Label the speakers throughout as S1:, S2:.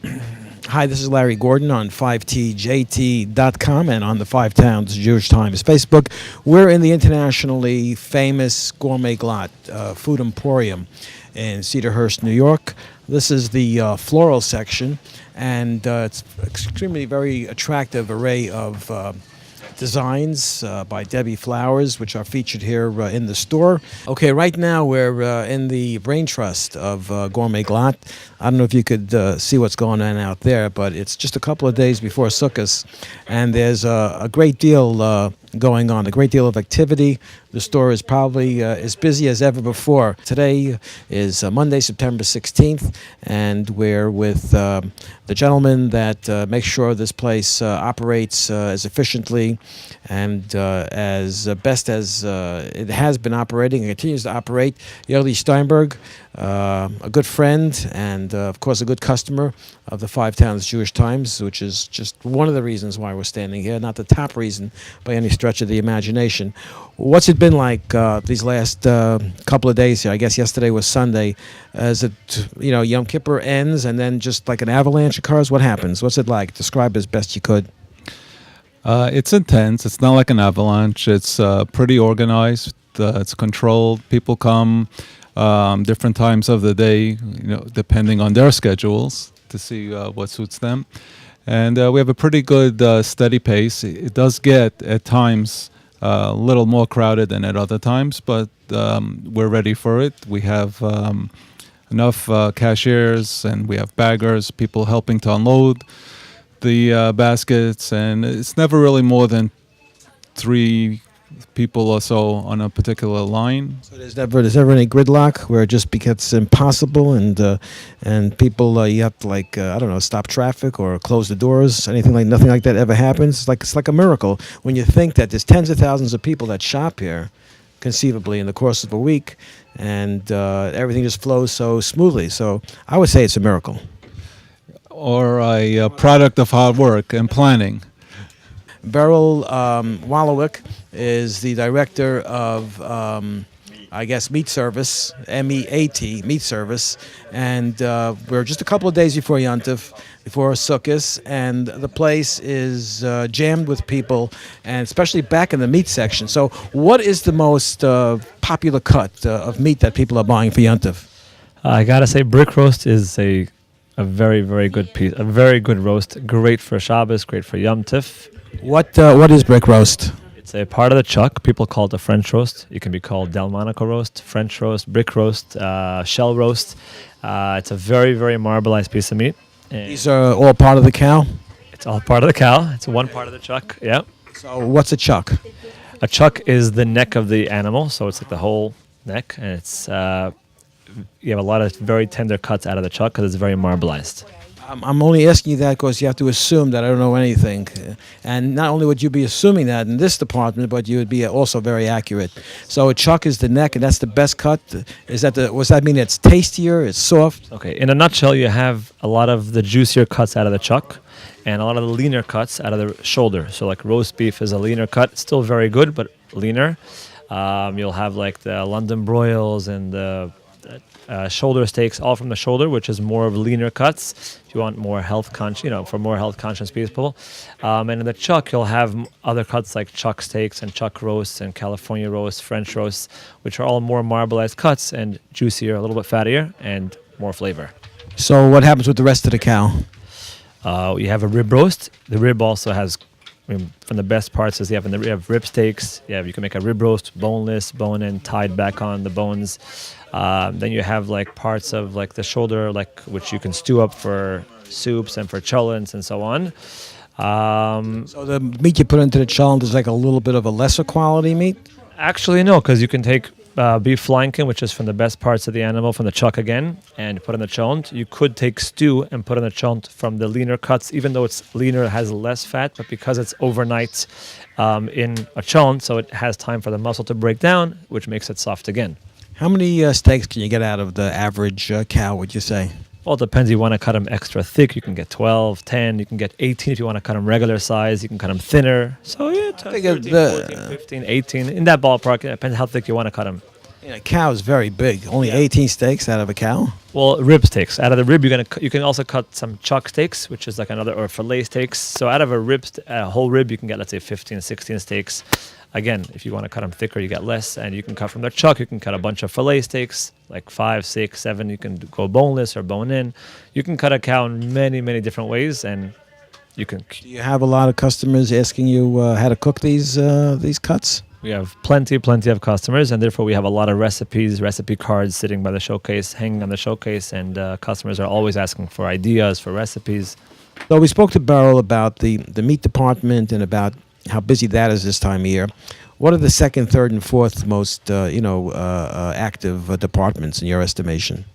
S1: Hi, this is Larry Gordon on 5tjt.com and on the Five Towns Jewish Times Facebook. We're in the internationally famous Gourmet Glatt Food Emporium in Cedarhurst, New York. This is the floral section, and it's extremely very attractive array of designs by Debbie Flowers, which are featured here in the store. Okay, right now we're in the brain trust of Gourmet Glatt. I don't know if you could see what's going on out there, but it's just a couple of days before sukkos, and there's a great deal going on, a great deal of activity. The store is probably as busy as ever before. Today is Monday, September 16th, and we're with the gentleman that makes sure this place operates as efficiently and as best as it has been operating and continues to operate. Yerli Steinberg, a good friend and, of course, a good customer of the Five Towns Jewish Times, which is just one of the reasons why we're standing here, not the top reason by any stretch of the imagination. What's it been like these last couple of days here? I guess yesterday was Sunday. As it, Yom Kippur ends and then just like an avalanche of cars, what happens? What's it like? Describe as best you could.
S2: It's intense. It's not like an avalanche. It's pretty organized. It's controlled. People come different times of the day, depending on their schedules to see what suits them. And we have a pretty good steady pace. It does get at times a little more crowded than at other times, but we're ready for it. We have enough cashiers and we have baggers, people helping to unload the baskets, and it's never really more than 3 people or so on a particular line.
S1: So there's never any gridlock where it just becomes impossible, and people you have to stop traffic or close the doors. Nothing like that ever happens. It's like a miracle when you think that there's tens of thousands of people that shop here, conceivably in the course of a week, and everything just flows so smoothly. So I would say it's a miracle.
S2: Or a product of hard work and planning.
S1: Gabriel Wallowik is the director of, Meat Service, MEAT, Meat Service, and we're just a couple of days before Yontif, before Sukkos, and the place is jammed with people, and especially back in the meat section. So what is the most popular cut of meat that people are buying for Yontif?
S3: I gotta say, brick roast is a very, very good piece, a very good roast, great for Shabbos, great for Yom Tif.
S1: What is brick roast?
S3: It's a part of the chuck. People call it the French roast. It can be called Delmonico roast, French roast, brick roast, shell roast. It's a very, very marbleized piece of meat. And
S1: these are all part of the cow?
S3: It's all part of the cow. It's one part of the chuck, yeah.
S1: So what's a chuck?
S3: A chuck is the neck of the animal, so it's like the whole neck, and it's you have a lot of very tender cuts out of the chuck because it's very marbleized.
S1: I'm only asking you that because you have to assume that I don't know anything. And not only would you be assuming that in this department, but you would be also very accurate. So a chuck is the neck, and that's the best cut. Does that mean it's tastier, it's soft?
S3: Okay, in a nutshell, you have a lot of the juicier cuts out of the chuck and a lot of the leaner cuts out of the shoulder. So like roast beef is a leaner cut, still very good, but leaner. You'll have like the London broils and the shoulder steaks, all from the shoulder, which is more of leaner cuts. If you want more health conscious, for more health conscious people. And in the chuck, you'll have other cuts like chuck steaks and chuck roasts and California roasts, French roasts, which are all more marbleized cuts and juicier, a little bit fattier, and more flavor.
S1: So what happens with the rest of the cow?
S3: You have a rib roast. The rib also has, from the best parts is you have rib steaks. You can make a rib roast, boneless, bone-in, tied back on the bones. Then you have like parts of like the shoulder, which you can stew up for soups and for cholents and so on.
S1: So the meat you put into the cholent is like a little bit of a lesser quality meat?
S3: Actually, no, because you can take beef flanken, which is from the best parts of the animal, from the chuck again, and put in the cholent. You could take stew and put in the cholent from the leaner cuts, even though it's leaner, it has less fat, but because it's overnight in a cholent, so it has time for the muscle to break down, which makes it soft again.
S1: How many steaks can you get out of the average cow, would you say?
S3: Well, it depends. You want to cut them extra thick, you can get 12, 10, you can get 18. If you want to cut them regular size, you can cut them thinner. So yeah, 13, 14, 15, 18. In that ballpark, it depends how thick you want to cut them.
S1: Yeah, a cow is very big. Only
S3: Yeah.
S1: 18 steaks out of a cow.
S3: Well, rib steaks. Out of the rib, you can also cut some chuck steaks, which is like another, or fillet steaks. So out of a whole rib, you can get, let's say, 15, 16 steaks. Again, if you want to cut them thicker, you get less, and you can cut from the chuck. You can cut a bunch of fillet steaks, like 5, 6, 7. You can go boneless or bone in. You can cut a cow in many, many different ways, and you can.
S1: Do you have a lot of customers asking you how to cook these cuts?
S3: We have plenty of customers, and therefore we have a lot of recipes, recipe cards sitting by the showcase, hanging on the showcase, and customers are always asking for ideas, for recipes.
S1: So we spoke to Beryl about the meat department and about how busy that is this time of year. What are the second, third, and fourth most active departments in your estimation?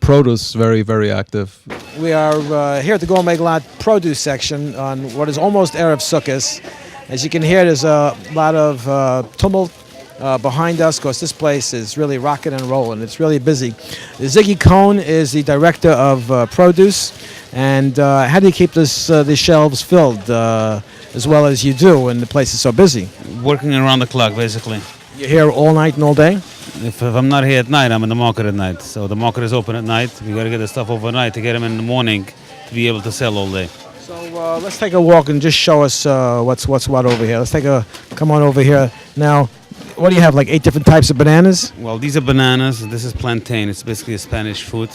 S2: Produce, very, very active.
S1: We are here at the Gourmet Glatt produce section on what is almost Erev Sukkos. As you can hear, there's a lot of tumult behind us because this place is really rocking and rolling. It's really busy. Ziggy Cohn is the director of produce. And how do you keep these shelves filled as well as you do when the place is so busy?
S4: Working around the clock, basically.
S1: You're here all night and all day?
S4: If I'm not here at night, I'm in the market at night. So the market is open at night. We got to get the stuff overnight to get them in the morning to be able to sell all day.
S1: So let's take a walk and just show us what's what over here. Come on over here. Now, what do you have, like 8 different types of bananas?
S4: Well, these are bananas. This is plantain. It's basically a Spanish fruit.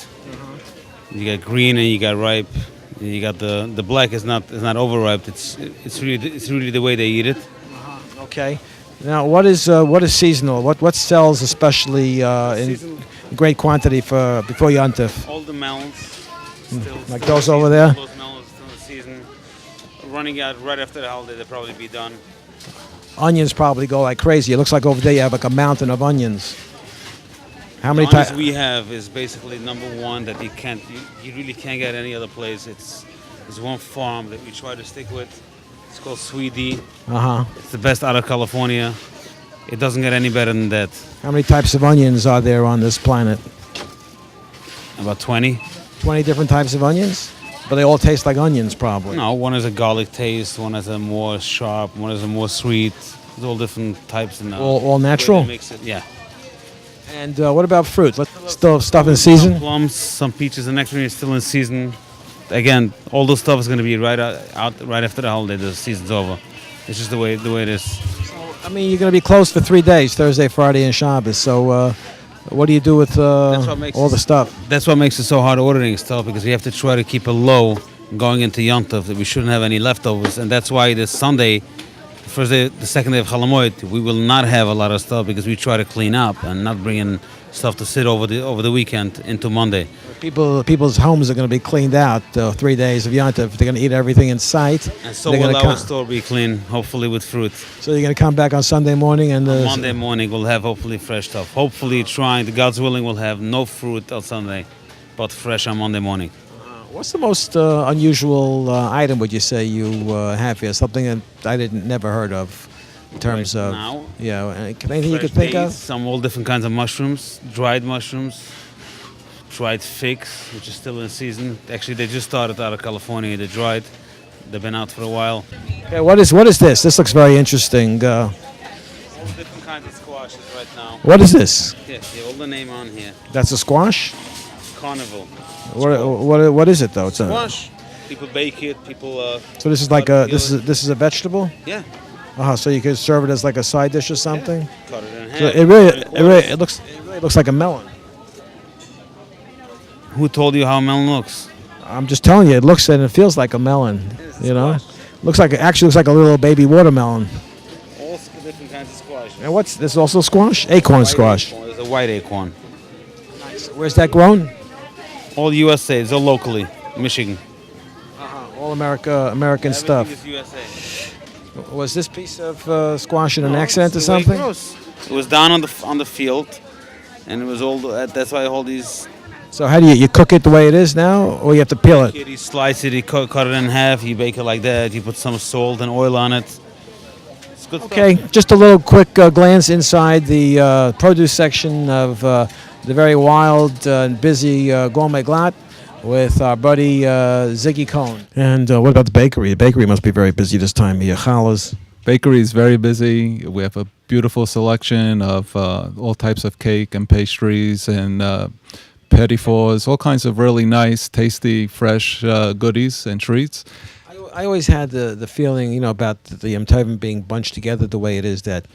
S4: You got green and you got ripe. You got the black is not overripe. It's really the way they eat it.
S1: Okay. Now, what is seasonal? What sells especially in great quantity for before Yontif?
S4: All the melons.
S1: Like those over there?
S4: Those melons still in the season. Running out right after the holiday, they'll probably be done.
S1: Onions probably go like crazy. It looks like over there you have like a mountain of onions. How many
S4: The onions
S1: types?
S4: we have is basically number one that you really can't get any other place. There's one farm that we try to stick with. It's called Sweetie. It's the best out of California. It doesn't get any better than that.
S1: How many types of onions are there on this planet?
S4: About 20.
S1: 20 different types of onions? But they all taste like onions, probably.
S4: No, one has a garlic taste, one has a more sharp, one has a more sweet. There's all different types. In
S1: All natural?
S4: Mix it, yeah.
S1: And what about fruit? Still stuff in season?
S4: Some plums, some peaches. The next one is still in season. Again, all this stuff is going to be right out right after the holiday. The season's over. It's just the way it is.
S1: I mean, you're going to be closed for 3 days, Thursday, Friday, and Shabbos. So what do you do with all the stuff?
S4: That's what makes it so hard ordering stuff, because we have to try to keep it low going into Yom Tov, that we shouldn't have any leftovers. And that's why this Sunday, the second day of Chalamoid, we will not have a lot of stuff, because we try to clean up and not bring in stuff to sit over the weekend into Monday.
S1: People's homes are going to be cleaned out 3 days of Yom Tov. They're going to eat everything in sight.
S4: And so
S1: They're
S4: will
S1: gonna
S4: our store be clean, hopefully with fruit.
S1: So you're going to come back on Sunday morning and
S4: On Monday morning we'll have hopefully fresh stuff. Hopefully God's willing, we'll have no fruit on Sunday, but fresh on Monday morning.
S1: What's the most unusual item would you say you have here? Something that I never heard of in terms of
S4: now,
S1: anything you
S4: fresh
S1: could think
S4: dates,
S1: of?
S4: some all different kinds of mushrooms, dried mushrooms, dried figs, which is still in season. Actually, they just started out of California. They're dried. They've been out for a while.
S1: Okay, what is this? This looks very interesting.
S4: All different kinds of squashes right now.
S1: What is this?
S4: Yeah, all the name on here.
S1: That's a squash?
S4: Carnival.
S1: What is it though? It's
S4: Squash. People bake it. People.
S1: So this is like this is a vegetable?
S4: Yeah.
S1: So you could serve it as like a side dish or something.
S4: Yeah. Cut it in half.
S1: So it really looks like a melon.
S4: Who told you how a melon looks?
S1: I'm just telling you, it looks and it feels like a melon. You know, looks like a little baby watermelon.
S4: All different kinds of squash.
S1: And what's this? Also squash? Acorn squash.
S4: Acorn. There's a white acorn.
S1: Where's that grown?
S4: All USA. It's all locally. Michigan.
S1: All American stuff.
S4: Everything is USA.
S1: Was this piece of squash in an accent or something?
S4: It was down on the field, and it was all. That's why all these.
S1: So how do you cook it the way it is now, or you have to peel it?
S4: You slice it, you cut it in half, you bake it like that. You put some salt and oil on it. It's good
S1: Okay,
S4: stuff.
S1: just a little quick glance inside the produce section of the very wild and busy Gourmet Glatt with our buddy Ziggy Cohn. And what about the bakery? The bakery must be very busy this time of year. Challahs.
S2: Bakery is very busy. We have a beautiful selection of all types of cake and pastries and petit fours, all kinds of really nice, tasty, fresh goodies and treats.
S1: I always had the feeling, about the Yom Tovim being bunched together the way it is, that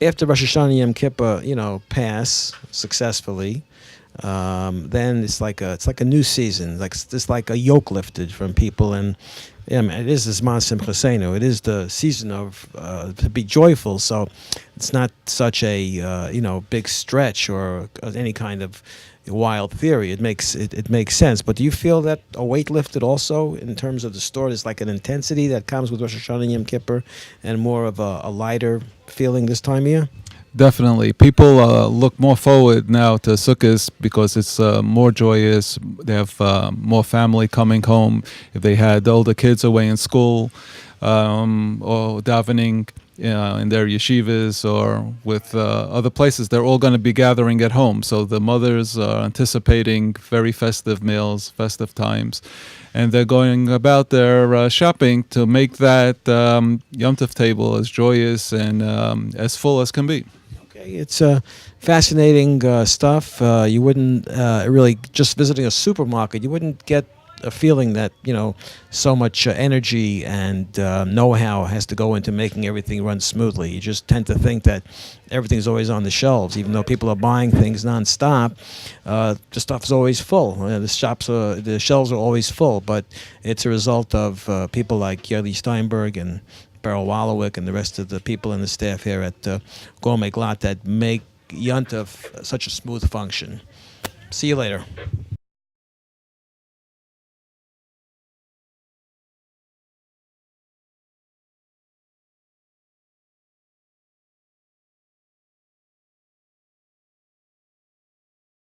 S1: after Rosh Hashanah and Yom Kippur, pass successfully, then it's like a new season. It's like a yoke lifted from people, and it is this Zman Simchasenu. It is the season of to be joyful. So it's not such a big stretch or any kind of wild theory. It makes sense. But do you feel that a weight lifted also in terms of the store? There's like an intensity that comes with Rosh Hashanah and Yom Kippur, and more of a lighter feeling this time of year?
S2: Definitely. People look more forward now to sukkos because it's more joyous. They have more family coming home. If they had older kids away in school or davening in their yeshivas or with other places, they're all going to be gathering at home. So the mothers are anticipating very festive meals, festive times, and they're going about their shopping to make that Yom Tov table as joyous and as full as can be.
S1: Okay, it's fascinating stuff. You wouldn't really, just visiting a supermarket, you wouldn't get a feeling that so much energy and know-how has to go into making everything run smoothly. You just tend to think that everything's always on the shelves, even though people are buying things nonstop. The stuff is always full. The shelves are always full, but it's a result of people like Yerli Steinberg and Beryl Wallowik and the rest of the people and the staff here at Gourmet Glatt that make Yom Tov such a smooth function. See you later.